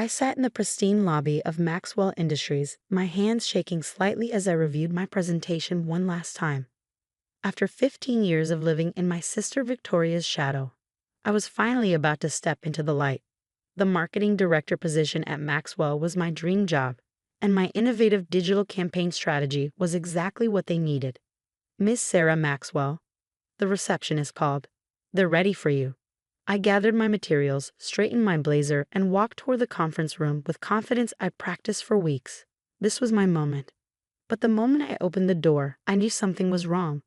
I sat in the pristine lobby of Maxwell Industries, my hands shaking slightly as I reviewed my presentation one last time. After 15 years of living in my sister Victoria's shadow, I was finally about to step into the light. The marketing director position at Maxwell was my dream job, and my innovative digital campaign strategy was exactly what they needed. Miss Sarah Maxwell, the receptionist called. "They're ready for you." I gathered my materials, straightened my blazer, and walked toward the conference room with confidence I practiced for weeks. This was my moment. But the moment I opened the door, I knew something was wrong.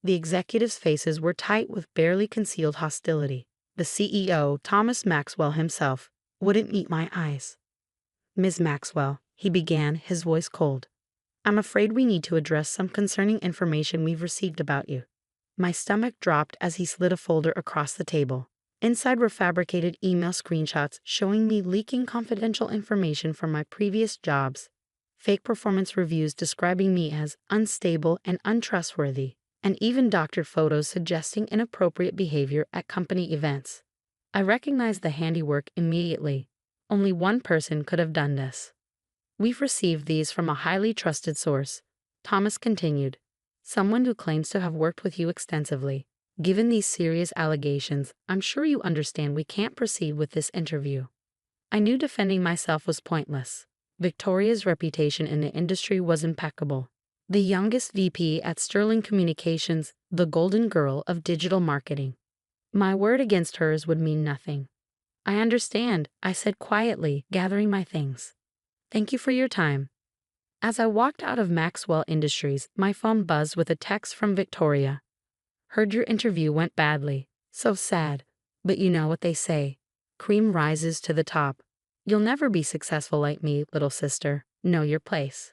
The executives' faces were tight with barely concealed hostility. The CEO, Thomas Maxwell himself, wouldn't meet my eyes. "Ms. Maxwell," he began, his voice cold, "I'm afraid we need to address some concerning information we've received about you." My stomach dropped as he slid a folder across the table. Inside were fabricated email screenshots showing me leaking confidential information from my previous jobs, fake performance reviews describing me as unstable and untrustworthy, and even doctored photos suggesting inappropriate behavior at company events. I recognized the handiwork immediately. Only one person could have done this. "We've received these from a highly trusted source," Thomas continued, "someone who claims to have worked with you extensively. Given these serious allegations, I'm sure you understand we can't proceed with this interview." I knew defending myself was pointless. Victoria's reputation in the industry was impeccable. The youngest VP at Sterling Communications, the golden girl of digital marketing. My word against hers would mean nothing. "I understand," I said quietly, gathering my things. "Thank you for your time." As I walked out of Maxwell Industries, my phone buzzed with a text from Victoria. "Heard your interview went badly. So sad. But you know what they say. Cream rises to the top. You'll never be successful like me, little sister. Know your place."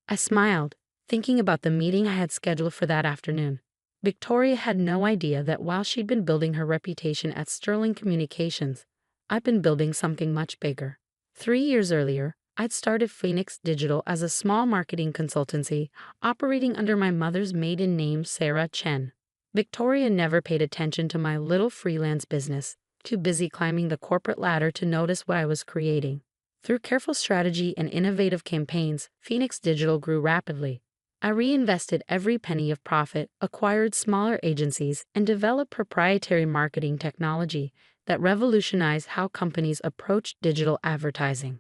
I smiled, thinking about the meeting I had scheduled for that afternoon. Victoria had no idea that while she'd been building her reputation at Sterling Communications, I'd been building something much bigger. 3 years earlier, I'd started Phoenix Digital as a small marketing consultancy operating under my mother's maiden name, Sarah Chen. Victoria never paid attention to my little freelance business, too busy climbing the corporate ladder to notice what I was creating. Through careful strategy and innovative campaigns, Phoenix Digital grew rapidly. I reinvested every penny of profit, acquired smaller agencies, and developed proprietary marketing technology that revolutionized how companies approach digital advertising.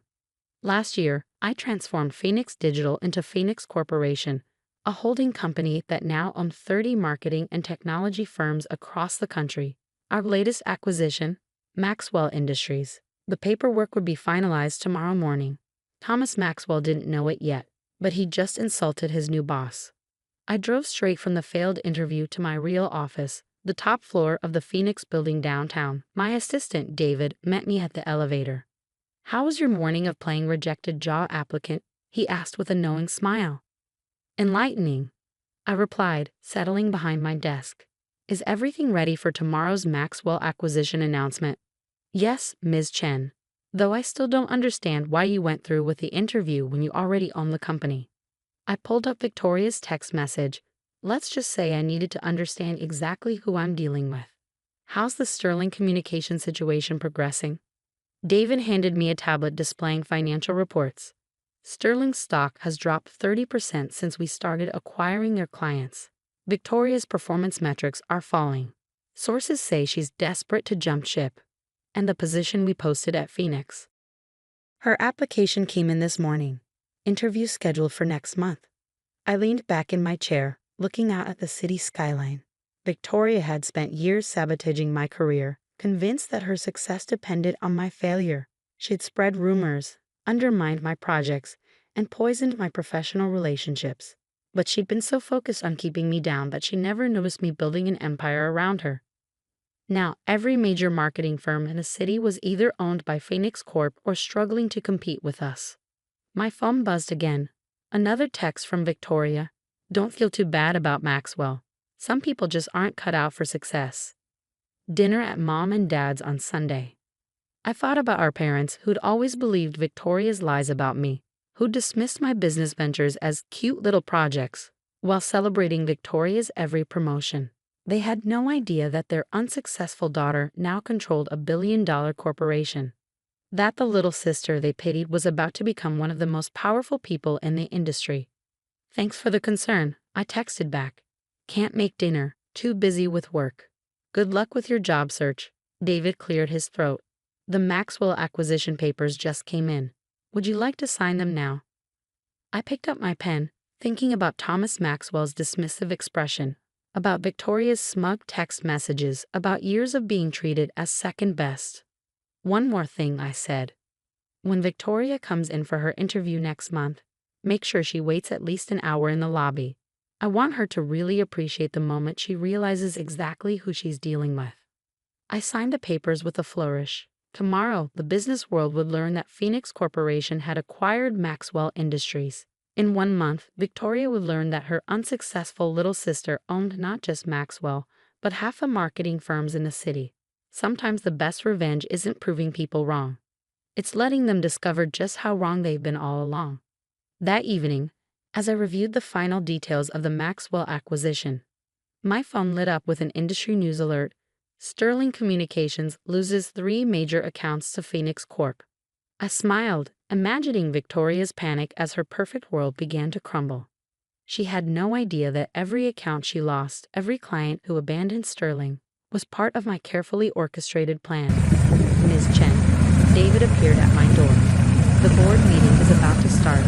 Last year, I transformed Phoenix Digital into Phoenix Corporation, a holding company that now owns 30 marketing and technology firms across the country. Our latest acquisition, Maxwell Industries. The paperwork would be finalized tomorrow morning. Thomas Maxwell didn't know it yet, but he just insulted his new boss. I drove straight from the failed interview to my real office, the top floor of the Phoenix building downtown. My assistant, David, met me at the elevator. "How was your morning of playing rejected job applicant?" he asked with a knowing smile. "Enlightening," I replied, settling behind my desk. "Is everything ready for tomorrow's Maxwell acquisition announcement?" "Yes, Ms. Chen. Though I still don't understand why you went through with the interview when you already own the company." I pulled up Victoria's text message. Let's just say I needed to understand exactly who I'm dealing with. "How's the Sterling communication situation progressing?" David handed me a tablet displaying financial reports. "Sterling's stock has dropped 30% since we started acquiring their clients. Victoria's performance metrics are falling. Sources say she's desperate to jump ship." And the position we posted at Phoenix. Her application came in this morning. Interview scheduled for next month. I leaned back in my chair, looking out at the city skyline. Victoria had spent years sabotaging my career, convinced that her success depended on my failure. She'd spread rumors, undermined my projects, and poisoned my professional relationships. But she'd been so focused on keeping me down that she never noticed me building an empire around her. Now, every major marketing firm in the city was either owned by Phoenix Corp or struggling to compete with us. My phone buzzed again. Another text from Victoria. "Don't feel too bad about Maxwell. Some people just aren't cut out for success. Dinner at Mom and Dad's on Sunday." I thought about our parents who'd always believed Victoria's lies about me, who dismissed my business ventures as cute little projects, while celebrating Victoria's every promotion. They had no idea that their unsuccessful daughter now controlled a billion-dollar corporation. That the little sister they pitied was about to become one of the most powerful people in the industry. Thanks for the concern, I texted back. Can't make dinner, too busy with work. Good luck with your job search. David cleared his throat. The Maxwell acquisition papers just came in. Would you like to sign them now? I picked up my pen, thinking about Thomas Maxwell's dismissive expression, about Victoria's smug text messages, about years of being treated as second best. One more thing, I said. When Victoria comes in for her interview next month, make sure she waits at least an hour in the lobby. I want her to really appreciate the moment she realizes exactly who she's dealing with. I signed the papers with a flourish. Tomorrow, the business world would learn that Phoenix Corporation had acquired Maxwell Industries. In 1 month, Victoria would learn that her unsuccessful little sister owned not just Maxwell, but half the marketing firms in the city. Sometimes the best revenge isn't proving people wrong. It's letting them discover just how wrong they've been all along. That evening, as I reviewed the final details of the Maxwell acquisition, my phone lit up with an industry news alert. Sterling Communications loses 3 major accounts to Phoenix Corp. I smiled, imagining Victoria's panic as her perfect world began to crumble. She had no idea that every account she lost, every client who abandoned Sterling, was part of my carefully orchestrated plan. Ms. Chen, David appeared at my door. The board meeting is about to start.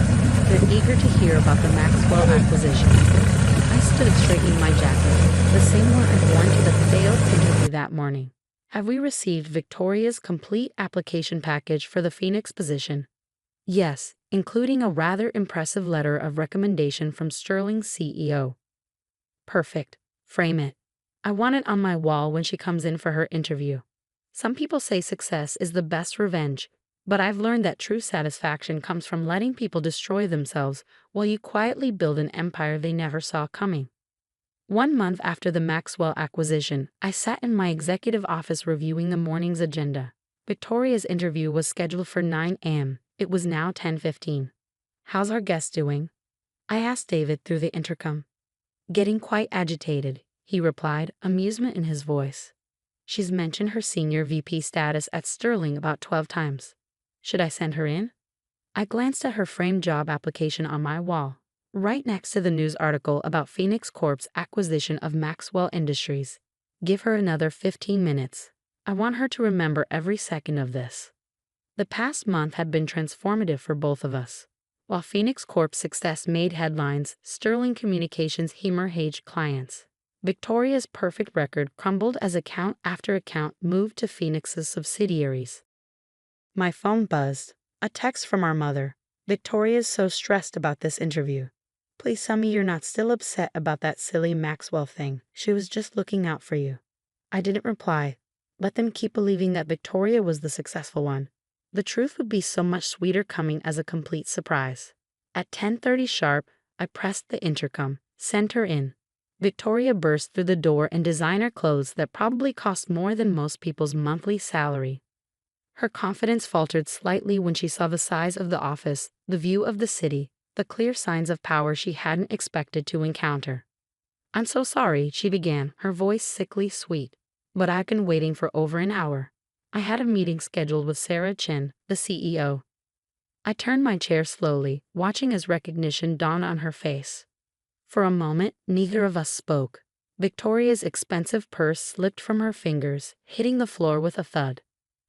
They're eager to hear about the Maxwell acquisition. I stood straightening my jacket, the same one I'd worn to the failed interview that morning. Have we received Victoria's complete application package for the Phoenix position? Yes, including a rather impressive letter of recommendation from Sterling's CEO. Perfect. Frame it. I want it on my wall when she comes in for her interview. Some people say success is the best revenge, but I've learned that true satisfaction comes from letting people destroy themselves while you quietly build an empire they never saw coming. 1 month after the Maxwell acquisition, I sat in my executive office reviewing the morning's agenda. Victoria's interview was scheduled for 9 a.m. It was now 10:15. How's our guest doing? I asked David through the intercom. Getting quite agitated, he replied, amusement in his voice. She's mentioned her senior VP status at Sterling about 12 times. Should I send her in? I glanced at her framed job application on my wall, right next to the news article about Phoenix Corp's acquisition of Maxwell Industries. Give her another 15 minutes. I want her to remember every second of this. The past month had been transformative for both of us. While Phoenix Corp's success made headlines, Sterling Communications hemorrhaged clients. Victoria's perfect record crumbled as account after account moved to Phoenix's subsidiaries. My phone buzzed. A text from our mother. Victoria's so stressed about this interview. Please tell me you're not still upset about that silly Maxwell thing. She was just looking out for you. I didn't reply. Let them keep believing that Victoria was the successful one. The truth would be so much sweeter coming as a complete surprise. At 10:30 sharp, I pressed the intercom, sent her in. Victoria burst through the door in designer clothes that probably cost more than most people's monthly salary. Her confidence faltered slightly when she saw the size of the office, the view of the city, the clear signs of power she hadn't expected to encounter. I'm so sorry, she began, her voice sickly sweet. But I've been waiting for over an hour. I had a meeting scheduled with Sarah Chen, the CEO. I turned my chair slowly, watching as recognition dawned on her face. For a moment, neither of us spoke. Victoria's expensive purse slipped from her fingers, hitting the floor with a thud.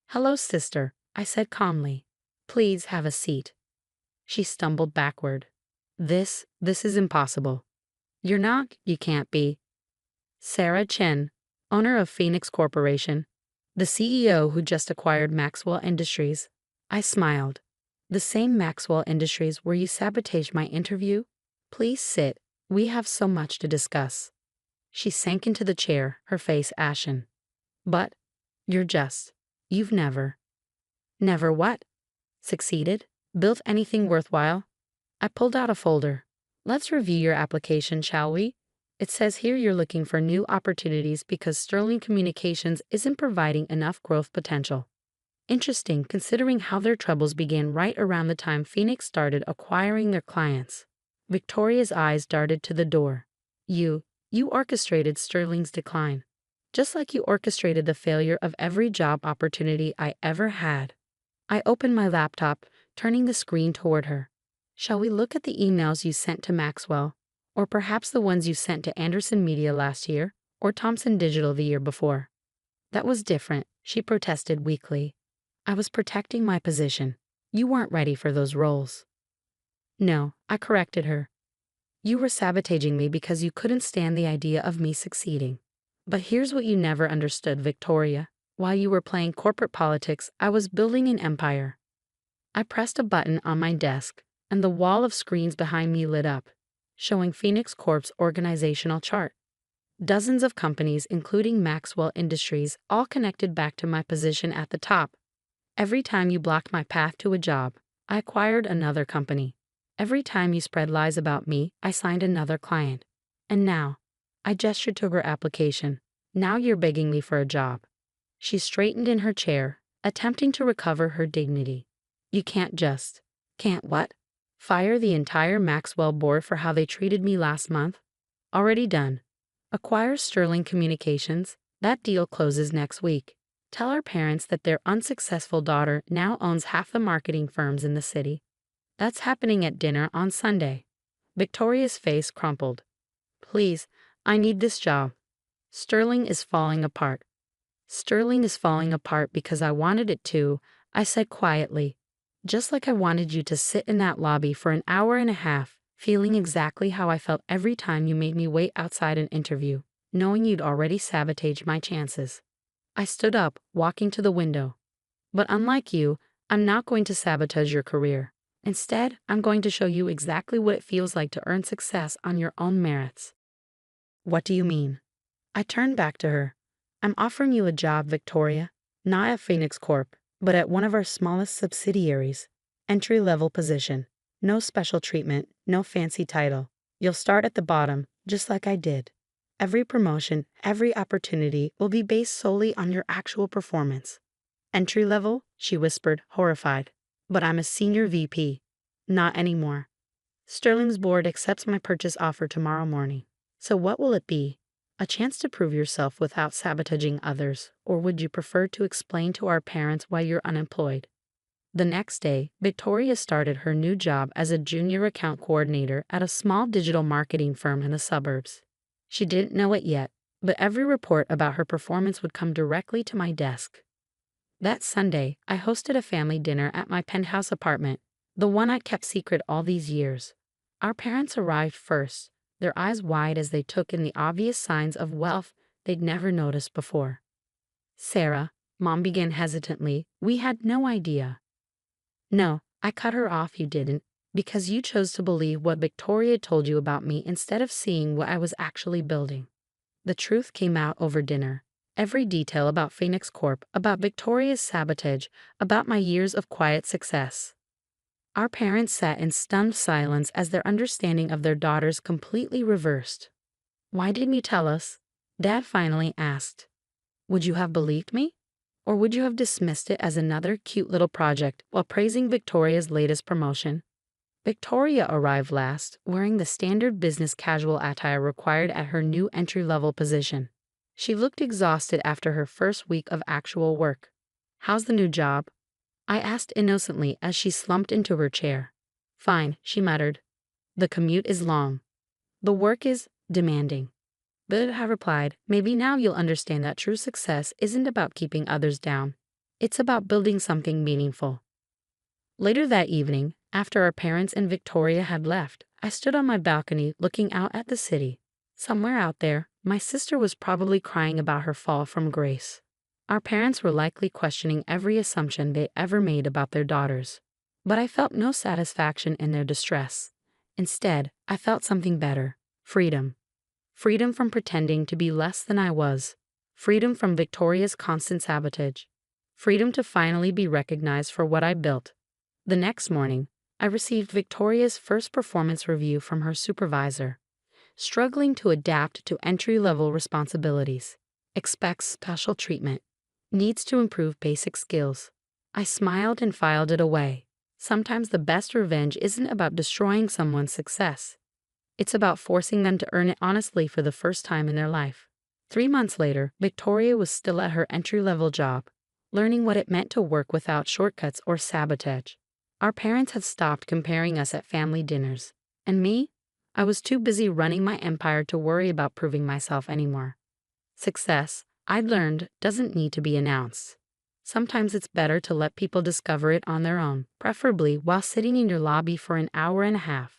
Hello, sister, I said calmly. Please have a seat. She stumbled backward. This is impossible. You're not, you can't be. Sarah Chen, owner of Phoenix Corporation, the CEO who just acquired Maxwell Industries. I smiled. The same Maxwell Industries where you sabotaged my interview? Please sit, we have so much to discuss. She sank into the chair, her face ashen. But, you've never what? Succeeded? Built anything worthwhile? I pulled out a folder. Let's review your application, shall we? It says here you're looking for new opportunities because Sterling Communications isn't providing enough growth potential. Interesting, considering how their troubles began right around the time Phoenix started acquiring their clients. Victoria's eyes darted to the door. You orchestrated Sterling's decline. Just like you orchestrated the failure of every job opportunity I ever had. I opened my laptop, turning the screen toward her. Shall we look at the emails you sent to Maxwell? Or perhaps the ones you sent to Anderson Media last year? Or Thomson Digital the year before? That was different, she protested weakly. I was protecting my position. You weren't ready for those roles. No, I corrected her. You were sabotaging me because you couldn't stand the idea of me succeeding. But here's what you never understood, Victoria. While you were playing corporate politics, I was building an empire. I pressed a button on my desk, and the wall of screens behind me lit up, showing Phoenix Corp's organizational chart. Dozens of companies, including Maxwell Industries, all connected back to my position at the top. Every time you blocked my path to a job, I acquired another company. Every time you spread lies about me, I signed another client. And now, I gestured to her application. Now you're begging me for a job. She straightened in her chair, attempting to recover her dignity. You can't just. Can't what? Fire the entire Maxwell board for how they treated me last month? Already done. Acquire Sterling Communications. That deal closes next week. Tell our parents that their unsuccessful daughter now owns half the marketing firms in the city. That's happening at dinner on Sunday. Victoria's face crumpled. Please, I need this job. Sterling is falling apart. Sterling is falling apart because I wanted it to, I said quietly. Just like I wanted you to sit in that lobby for an hour and a half, feeling exactly how I felt every time you made me wait outside an interview, knowing you'd already sabotaged my chances. I stood up, walking to the window. But unlike you, I'm not going to sabotage your career. Instead, I'm going to show you exactly what it feels like to earn success on your own merits. What do you mean? I turned back to her. I'm offering you a job, Victoria, not at Phoenix Corp, but at one of our smallest subsidiaries. Entry-level position. No special treatment, no fancy title. You'll start at the bottom, just like I did. Every promotion, every opportunity will be based solely on your actual performance. Entry-level? She whispered, horrified. But I'm a senior VP. Not anymore. Sterling's board accepts my purchase offer tomorrow morning. So what will it be? A chance to prove yourself without sabotaging others, or would you prefer to explain to our parents why you're unemployed? The next day, Victoria started her new job as a junior account coordinator at a small digital marketing firm in the suburbs. She didn't know it yet, but every report about her performance would come directly to my desk. That Sunday, I hosted a family dinner at my penthouse apartment, the one I'd kept secret all these years. Our parents arrived first, their eyes wide as they took in the obvious signs of wealth they'd never noticed before. Sarah, Mom began hesitantly, we had no idea. No, I cut her off, you didn't, because you chose to believe what Victoria told you about me instead of seeing what I was actually building. The truth came out over dinner. Every detail about Phoenix Corp, about Victoria's sabotage, about my years of quiet success. Our parents sat in stunned silence as their understanding of their daughters completely reversed. Why didn't you tell us? Dad finally asked. Would you have believed me? Or would you have dismissed it as another cute little project while praising Victoria's latest promotion? Victoria arrived last, wearing the standard business casual attire required at her new entry-level position. She looked exhausted after her first week of actual work. How's the new job? I asked innocently as she slumped into her chair. Fine, she muttered. The commute is long. The work is demanding. But I replied, maybe now you'll understand that true success isn't about keeping others down. It's about building something meaningful. Later that evening, after our parents and Victoria had left, I stood on my balcony looking out at the city. Somewhere out there, my sister was probably crying about her fall from grace. Our parents were likely questioning every assumption they ever made about their daughters. But I felt no satisfaction in their distress. Instead, I felt something better. Freedom. Freedom from pretending to be less than I was. Freedom from Victoria's constant sabotage. Freedom to finally be recognized for what I built. The next morning, I received Victoria's first performance review from her supervisor. Struggling to adapt to entry-level responsibilities. Expects special treatment. Needs to improve basic skills. I smiled and filed it away. Sometimes the best revenge isn't about destroying someone's success. It's about forcing them to earn it honestly for the first time in their life. 3 months later, Victoria was still at her entry-level job, learning what it meant to work without shortcuts or sabotage. Our parents had stopped comparing us at family dinners. And me? I was too busy running my empire to worry about proving myself anymore. Success, I'd learned, doesn't need to be announced. Sometimes it's better to let people discover it on their own, preferably while sitting in your lobby for an hour and a half.